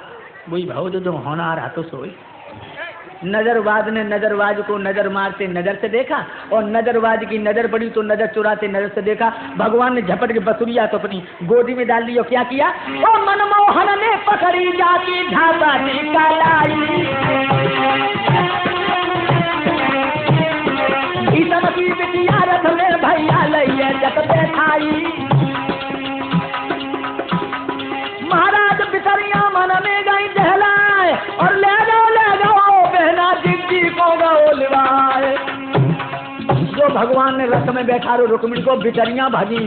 वही भाव जो होना आ रहा तो सोई। नजरबाज ने नजरबाज को नजर मारते नजर से देखा, और नजरबाज की नजर पड़ी तो नजर चुराते नजर से देखा। भगवान ने झपट के बसुरिया तो अपनी गोदी में डाल ली। और क्या किया? ओ मनमोहन ने पकड़ी जाती झापा निकालाई, की बिटिया रथ में भैया लइए जगते खाई। महाराज बिसरिया मन में गई जहलाए, और ले जाओ बहना जिद्दी को गौलवाए। जो भगवान ने रथ में बैठा रो रुक्मिणी को बिचरिया भजी,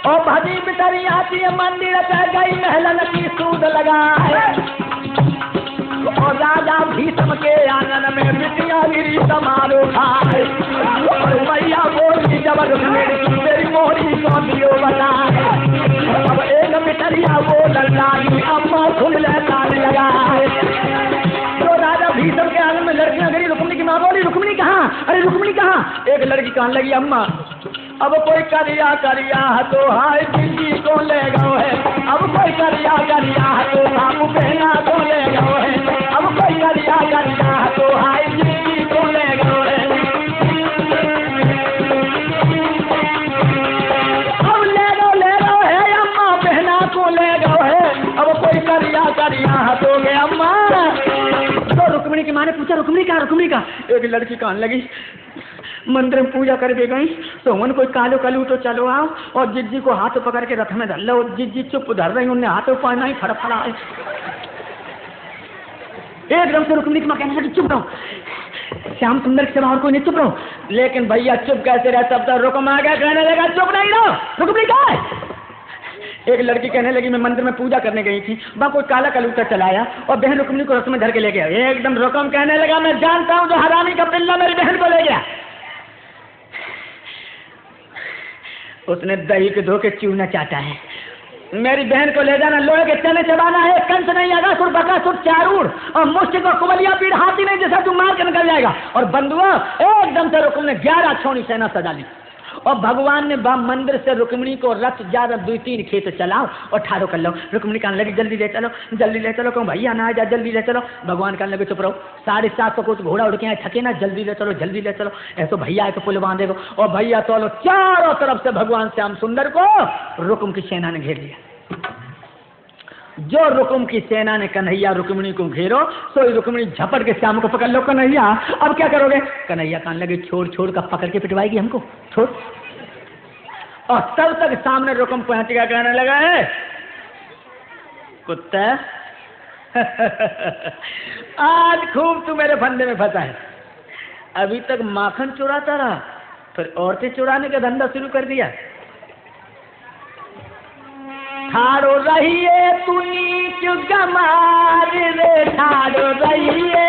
और भजी बिचरिया आती मंदिर पे गई महलन की सूद लगाए। और राजा भीष्म के आंगन में बिटिया गिरी समारोह खाए। और मैया बोली जब मेरी मोहरी को दियो बताए। अब एक बिटरिया बोल लागी, अम्मा खुल ताल लगाए। तो राजा भीष्म के आंगन में लड़कियां गई। रुक्मिणी की माँ बोली रुक्मिणी कहाँ? अरे रुक्मिणी कहाँ? एक लड़की कहने लगी अम्मा अब कोई करिया करिया तो हाय जिंदगी को ले गो है। अब कोई करिया करिया तो बाबू बहना को ले गो है। अब कोई करिया करिया तो हाय जिंदगी को ले गो है। अब ले गो है अम्मा बहना को ले गो है। अब कोई करिया करिया तो गए अम्मा। तो रुक्मिणी की माँ ने पूछा रुक्मिणी का? रुक्मिणी का? एक लड़की कहने लगी मंदिर में पूजा कर भी गई तो मन कोई कालो कलू तो चलो आओ। और जिज्जी को हाथ पकड़ के रथ में धर लो। जिज्जी चुप धर रही, उन्हें हाथों पाना ही फड़फड़ा है। एकदम से रुक्मिणी की माँ कहने लगी चुप रहो, श्याम सुंदर के सिवा और कोई नहीं, चुप रहो। लेकिन भैया चुप कैसे रह सकता? रुकम आ गया कहने लगा चुप नहीं रहो। रुक्मिणी कहाँ है? एक लड़की कहने लगी मैं मंदिर में पूजा करने गई थी, वहाँ कोई काला कलूटा चलाया और बहन रुक्मिणी को रथ में धर के ले गया। एकदम रुकम कहने लगा मैं जानता हूँ जो हरामी का पिल्ला मेरी बहन को ले गया। उसने दही के धोके चूना चाटा है। मेरी बहन को ले जाना, लोहे के चने चबाना है, कंस नहीं आगा सुर बका सुर चारूर, और मुष्टि को कुबलिया पीड़ हाथी नहीं जैसा तू मार के निकल जाएगा। और बंधुआ एकदम से रुक्म ने 11 छोड़ी सेना सजा ली, और भगवान ने मंदिर से रुक्मिणी को रथ ज्यादा 2-3 खेत चलाओ और ठाड़ो कर लो। रुक्मिणी कहने लगी जल्दी ले चलो, जल्दी ले चलो। कहूँ भैया ना आ जा, जल्दी ले चलो। भगवान कहने लगे चुप रहो, 750 कुछ घोड़ा उड़ के आए, थके ना, जल्दी ले चलो, जल्दी ले चलो। ऐसो भैया है तो पुल बांधेगो। और भैया तो चारों तरफ से भगवान श्याम सुंदर को रुक्म की सेना ने घेर लिया। जो रुक्म की सेना ने कन्हैया रुक्मिणी को घेरो, तो रुक्मिणी झपट के श्याम को पकड़ लो। कन्हैया अब क्या करोगे? कन्हैया कहने लगे छोड़ छोड़ का पकड़ के पिटवाएगी हमको, छोड़। और तब तक सामने रुक्म पहुंच गया, कहने लगा है कुत्ता आज खूब तू मेरे फंदे में फंसा है। अभी तक माखन चुराता रहा, फिर औरतें चुराने का धंधा शुरू कर दिया। ठाड़ो रहिए तू नीच गमार रे, ठाड़ो रहिए,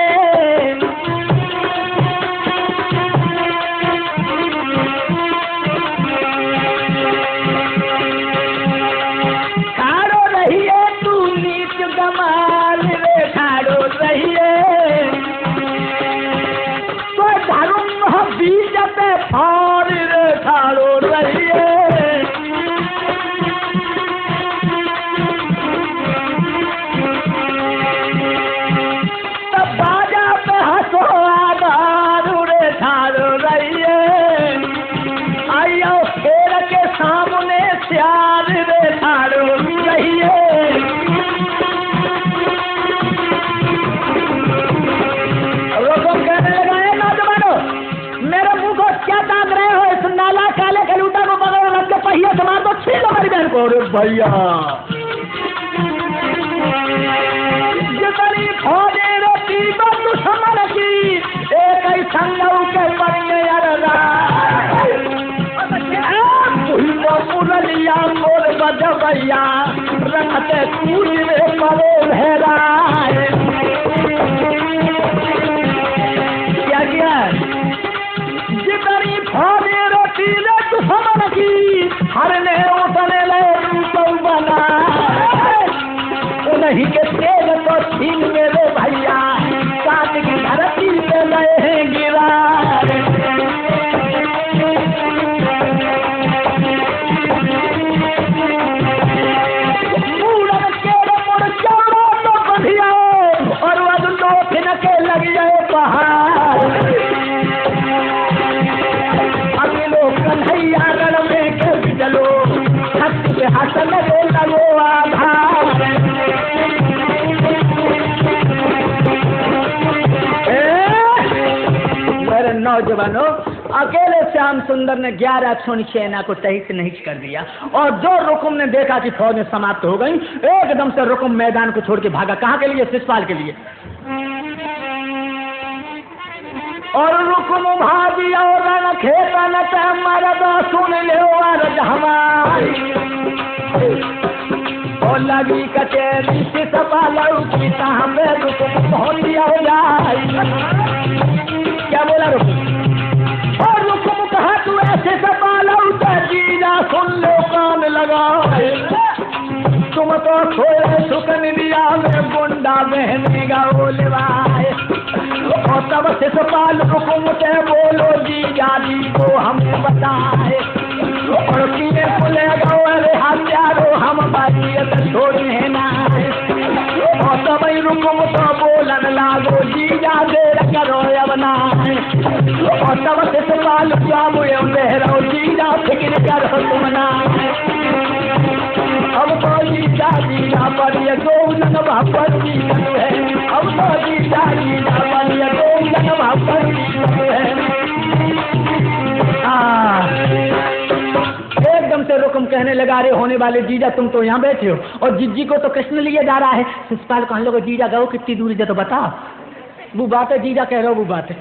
ठाड़ो रहिए तू नीच गमार रे, ठाड़ो रहिए, तो धर्म बीज पे फार रे, ठाड़ो रहिए। सामने प्यार रे ठाड़ो रहिए। रुक्म कहने लगा है नौजवानों, मेरे मुंह को क्या ताक रहे हो? इस नाला काले खलूटा को पकड़ो, रथ के पहिए से मार दो, छीन लो मेरी बहन को। अरे भैया जितनी फौजे रोटी तो दुश्मन की, एक ही संगव के परिये मुरलिया मोर बजबैया रखते पूरे परे भेरा। क्या किया? जितनी फौजी रोटी ले दुश्मन की, हरने उतने ले रूप बना, उन्हीं के तेल को छीन मेरे भैया, काट की धरती पे ले गिरा। लग जाए पहाड़, अभी लोग कन्हैया रण में खेल चलो, हंस के हंस लगे लगो आधार। मेरे नौजवानों, अकेले श्याम सुंदर ने 11 छोड़ी सेना को तहिस नहिस कर दिया। और जो रुक्म ने देखा कि फौजें समाप्त हो गई, एकदम से रुक्म मैदान को छोड़ के भागा। कहाँ के लिए? शिशुपाल के लिए। और रुक्म भागी और रण खेतन पे मरद सुन ले अर्ज हमारी, और लगी कचेरी शिशुपाल की सामने रुक्म पहुंच जाए। क्या बोला रुक्म? और रुक्म कहा तू ऐसे शिशुपाल जीजा सुन लो कान लगा, तुम तो थोड़े सुकन दिया में गुंडा बहने का बोलवाए। और तब शिशुपाल हुकुम से बोलो जीजा जी को हमें बताए, और किए खुले गौरे हत्यारो हम बारियत छोड़े ना। और तब रुकुम तो बोलन लागो जीजा देर करो अब ना। और तब शिशुपाल जाओ जीजा फिक्र करो तुम ना। अब तो जीजा जीजा पर ये गोलन भापर जी है, अब तो जीजा जीजा पर ये गोलन भापर जी है। एकदम से रुक्म कहने लगा, रे होने वाले जीजा तुम तो यहाँ बैठे हो, और जिज्जी को तो कृष्ण लिए जा रहा है। शिशुपाल कहने लगा जीजा गो कितनी दूरी है तो बता। वो बात है जीजा कह रहे हो, वो बात है।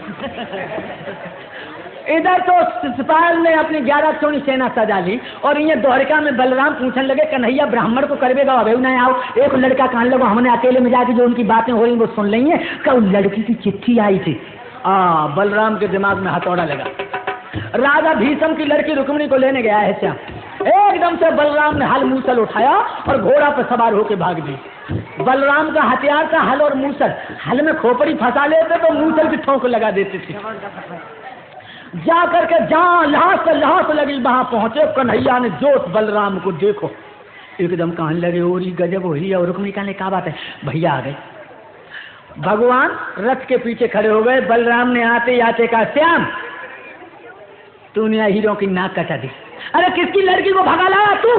इधर तो शिशुपाल ने अपनी 11 छोड़ी सेना सजा ली, और ये द्वारिका में बलराम पूछने लगे कन्हैया ब्राह्मण को करवेगा अभी नहीं आओ। एक लड़का कहने लगा हमने अकेले में जाके जो उनकी बातें हो रही वो सुन लेंगे। कल लड़की की चिट्ठी आई थी। बलराम के दिमाग में हथौड़ा लगा। राजा भीष्म की लड़की रुक्मिणी को लेने गया है श्याम। एकदम से बलराम ने हल मूसल उठाया और घोड़ा पर सवार होकर भाग दी। बलराम का हथियार था हल और मूसल। हल में खोपड़ी फंसा लेते तो मूसल की ठोक लगा देते थे। जा करके जहां लाश लगी वहां पहुंचे। कन्हैया ने जोत बलराम को देखो एकदम कहने लगे ओरी गजब हुई। और रुक्मिणी कहने क्या बात है भैया आ गए। भगवान रथ के पीछे खड़े हो गए। बलराम ने आते आते कहा श्याम तूने हीरो की नाक कटा दी। अरे किसकी लड़की को भगा लाया तू।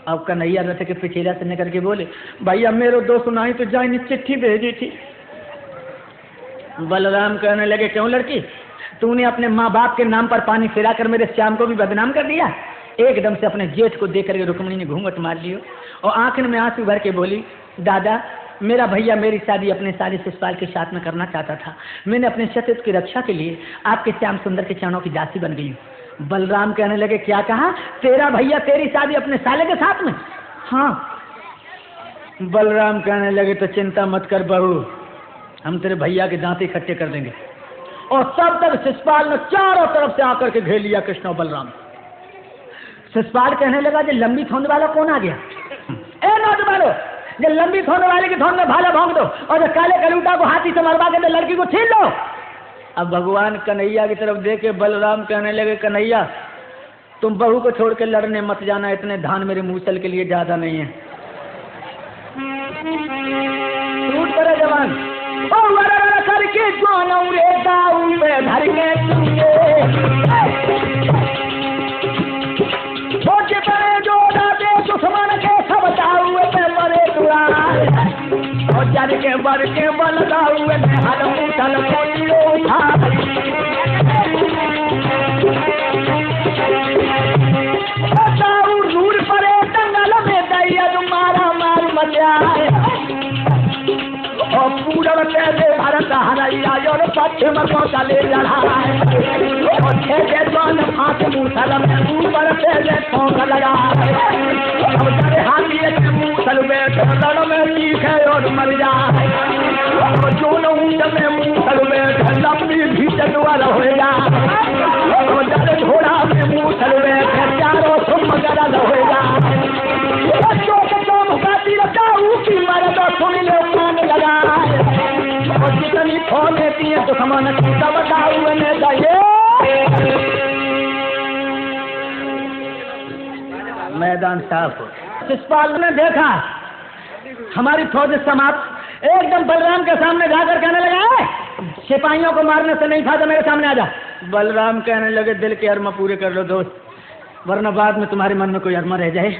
अब कन्हैया रथ के पिछेरा से निकल के बोले भैया मेरे दोस्त सुनाई तो जाए चिट्ठी भेजी थी। बलराम कहने लगे क्यों लड़की तूने अपने माँ बाप के नाम पर पानी फिरा कर मेरे श्याम को भी बदनाम कर दिया। एकदम से अपने जेठ को देख करके रुक्मिणी ने घूंघट मार लियो और आंखों में आंसू भर के बोली दादा मेरा भैया मेरी शादी अपने साले शिषपाल के साथ में करना चाहता था। मैंने अपने सतीत्व की रक्षा के लिए आपके श्याम सुंदर के चरणों की दासी बन गई हूँ। बलराम कहने लगे क्या कहा तेरा भैया तेरी शादी अपने साले के साथ में। हाँ। बलराम कहने लगे तो चिंता मत कर बहू हम तेरे भैया के दांत इकट्ठे कर देंगे। और तब तक शिषपाल ने चारों तरफ से आकर के घेर लिया कृष्ण और बलराम। शिषपाल कहने लगा जो लंबी थोन वाला कौन आ गया। ए नौजवानो जो लंबी थोन वाले की थोन में भाला भोंक दो और जो काले कलूटा को हाथी से मरवा के लड़की को छीन लो। अब भगवान कन्हैया की तरफ देखे बलराम कहने लगे कन्हैया तुम बहू को छोड़ के लड़ने मत जाना इतने धान मेरे मूसल के लिए ज्यादा नहीं है। टूट पड़े जवान करके छोटे बड़े जो दादे दुश्मन के सब हुए मरे तुरा और जर के बर के बल हुए हल मुठल दूर पड़े दंगल में दैया मारा मार मचा और पूरब से भारत हरैया और पश्चिम को चले लड़ाए और छे जवान हाथ मूसल में ऊपर से ठोक लगाए और जरे हाथी के मूसल में ठोकर में चीखे और मर जाए और दोनों ऊंट में मूसल में लंबी भीतर वाला हो जाए और जरे घोड़ा में मूसल में चारों सुम गरल हो जाए की मरद सुन लो मान लगा और जितनी फोन देती है तो समान सब मैदान साफ हो। शिषपाल ने देखा हमारी फौज समाप्त। एकदम बलराम के सामने जाकर कहने लगा सिपाहियों को मारने से नहीं था तो मेरे सामने आ जा। बलराम कहने लगे दिल के अरमा पूरे कर लो दोस्त वरना बाद में तुम्हारे मन में कोई अरमा रह जाए।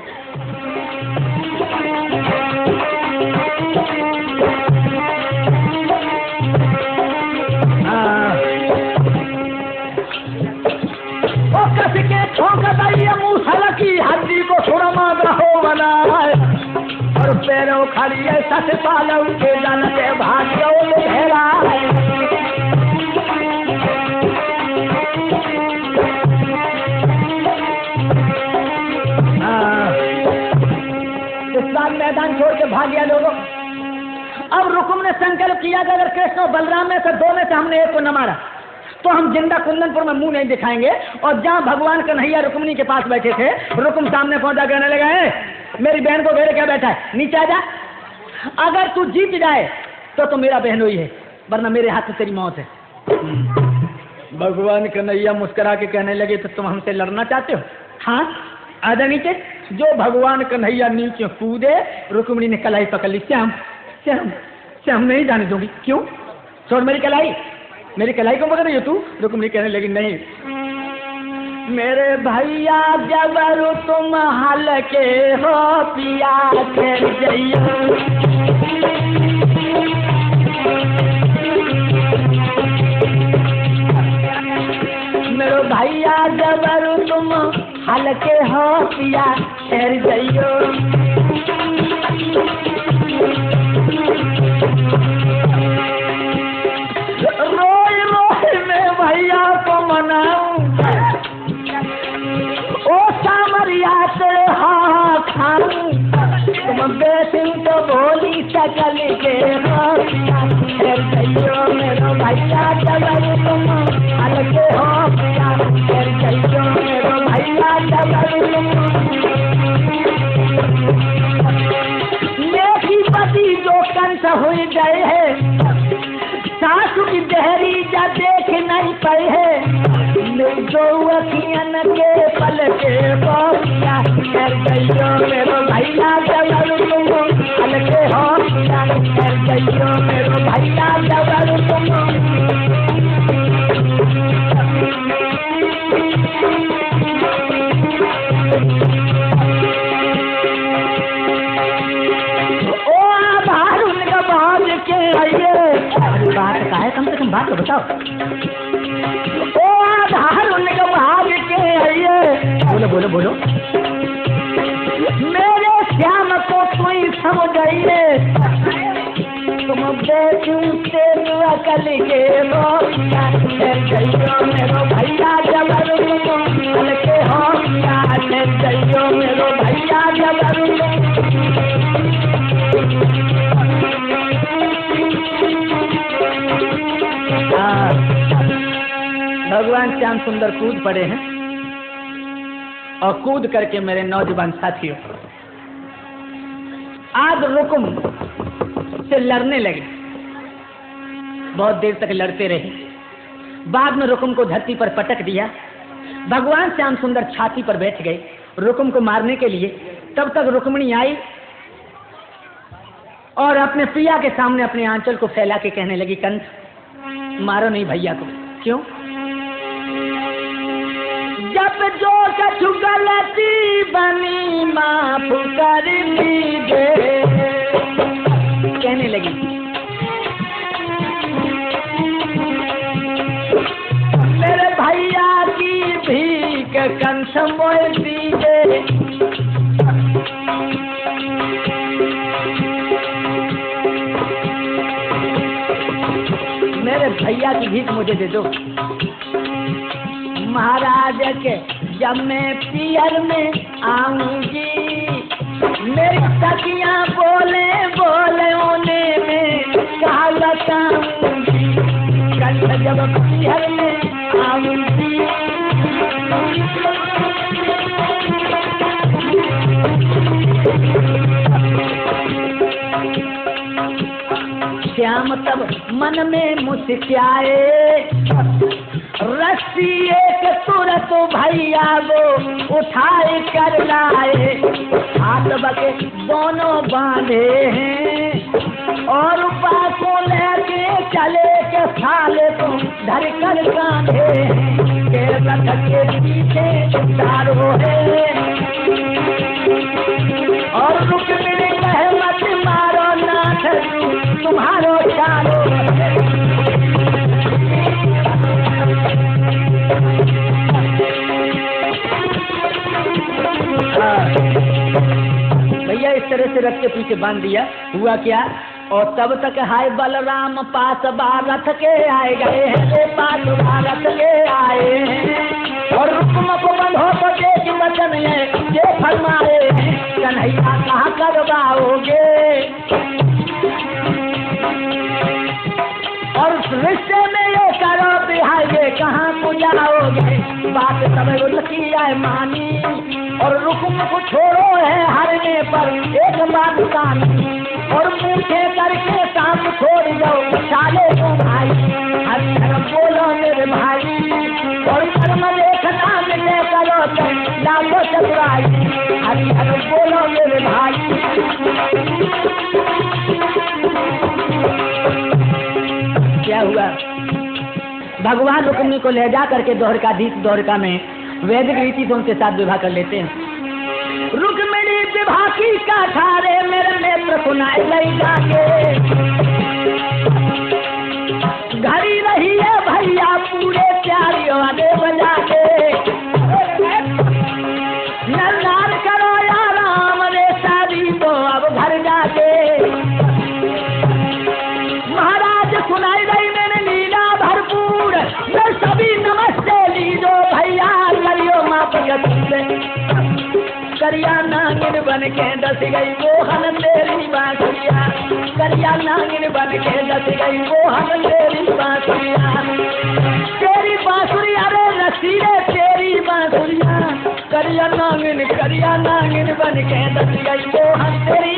मूसल की हड्डी को थोड़ा मांगा हो बना और पैरों खड़ी है सच पालों के जन के भाग्यों घेरा इस बार मैदान छोड़ के भाग गया लोगों। अब रुकुम ने संकल्प किया कि अगर कृष्ण और बलराम में से दो में से हमने एक को न मारा तो हम जिंदा कुंदनपुर में मुंह नहीं दिखाएंगे। और जहां भगवान कन्हैया रुक्मिणी के पास बैठे थे रुकुम सामने पहुंचा कहने लगा मेरी बहन को घेरे क्या बैठा है नीचे आ जा। अगर तू जीत जाए तो मेरा बहन ही है वरना मेरे हाथ में तेरी मौत है। भगवान कन्हैया मुस्कुरा के कहने लगे तो तुम हमसे लड़ना चाहते हो। हाँ आजा नीचे। जो भगवान कन्हैया नीचे कूदे रुक्मिणी ने कलाई पकड़ ली। श्याम श्याम श्याम नहीं जाने दूंगी। क्यों छोड़ मेरी कलाई को पकड़ रही हो तू। रुक्मिणी कहने लगी नहीं मेरे भैया जबरू तुम हल के हो पिया खेल जइयो मेरे भैया जबरू तुम हल के हो पिया खेल जइयो भैया को मनाऊं ओ सामरिया तेरे हाँ खाऊं तुम बेटी तो बोली सकल के मेरा भैया चलो तुम हल्के हो पिया भैया मेरी पति जो कंस हो गए है सासु की देहरी जा देख नहीं पाए है मेरी दो अखियन के पल के बोलिया कर गयो मेरो भैया हल्के हो कर गयो मेरो भैया बात का है कम से कम बात तो बताओ। ओ आधार उनका भाग के आइए बोलो बोलो बोलो मेरे श्याम को कोई समझाइए तुम बेचू से अकल के मेरो भैया जबर हल्के हो गया मेरो भैया जबर भगवान श्याम सुंदर कूद पड़े हैं और कूद करके मेरे नौजवान साथियों आज रुकुम से लड़ने लगे। बहुत देर तक लड़ते रहे। बाद में रुकुम को धरती पर पटक दिया। भगवान श्याम सुंदर छाती पर बैठ गए रुकुम को मारने के लिए। तब तक रुक्मिणी आई और अपने प्रिया के सामने अपने आंचल को फैला के कहने लगी कंस मारो नहीं भैया को। क्यों? जब जो कछु गलती बनी माफ कर दीजिए कहने लगी। मेरे भैया की भीख कंस मोल दीजिए। मेरे भैया की भीख मुझे दे दो। महाराज के जब मैं पियर में आऊंगी मेरी सखियां बोले बोले होने में कहा बताऊंगी कंस जब पियर में आऊंगी। श्याम तब मन में मुस्कुराए रस्सी एक तुरंत भैया वो उठाए कर लाए। हाथ बके दोनों बांधे हैं और पासों लेके चले के साले को धर कर कांधे हैं के रथ के पीछे चारों है और रुक्मिणी कहे मत मारो नाथ तुम्हारो चारों भैया इस तरह से रथ के पीछे बांध दिया। हुआ क्या? और तब तक हाय बलराम पास भारत के आए गए हैं पास भारत के आए हैं और रुक्म को बंधो तो देख वचन है ये फरमाए कन्हैया कहाँ करवाओगे और रिश्ते में ये करो बिहार कहाँ को जाओगे। बात सब उनकी आए मानी और रुक्म को छोड़ो है हरने पर एक बात कानी और पूछे करके सांप छोड़ जाओ साले को भाई हर तरफ बोलो मेरे भाई और कर्म देखना मिले करो तो लाखों चतुराई हर तरफ बोलो मेरे भाई। क्या हुआ? भगवान रुक्मिणी को ले जा करके द्वारका में वैदिक रीति से उनके साथ विवाह कर लेते हैं। रुक्मिणी विवाह की कथा रे मेरे नेत्र सुनाए लई जाके घड़ी रही है भैया पूरे प्यारी वाले बजा के नर करो या राम रे शादी तो अब घर जाके महाराज सुनाई रही मैंने लीला भरपूर मैं सभी नमस्ते लीजो भैया करियो माँ भगत से करिया नागिन बन के दस गई मोहन तेरी बांसुरिया करिया नागिन बन के दस गई मोहन तेरी बांसुरिया तेरी बांसुरिया रे रसीले तेरी बांसुरिया करिया नांगिन बन के दसियाई वो हंसरी।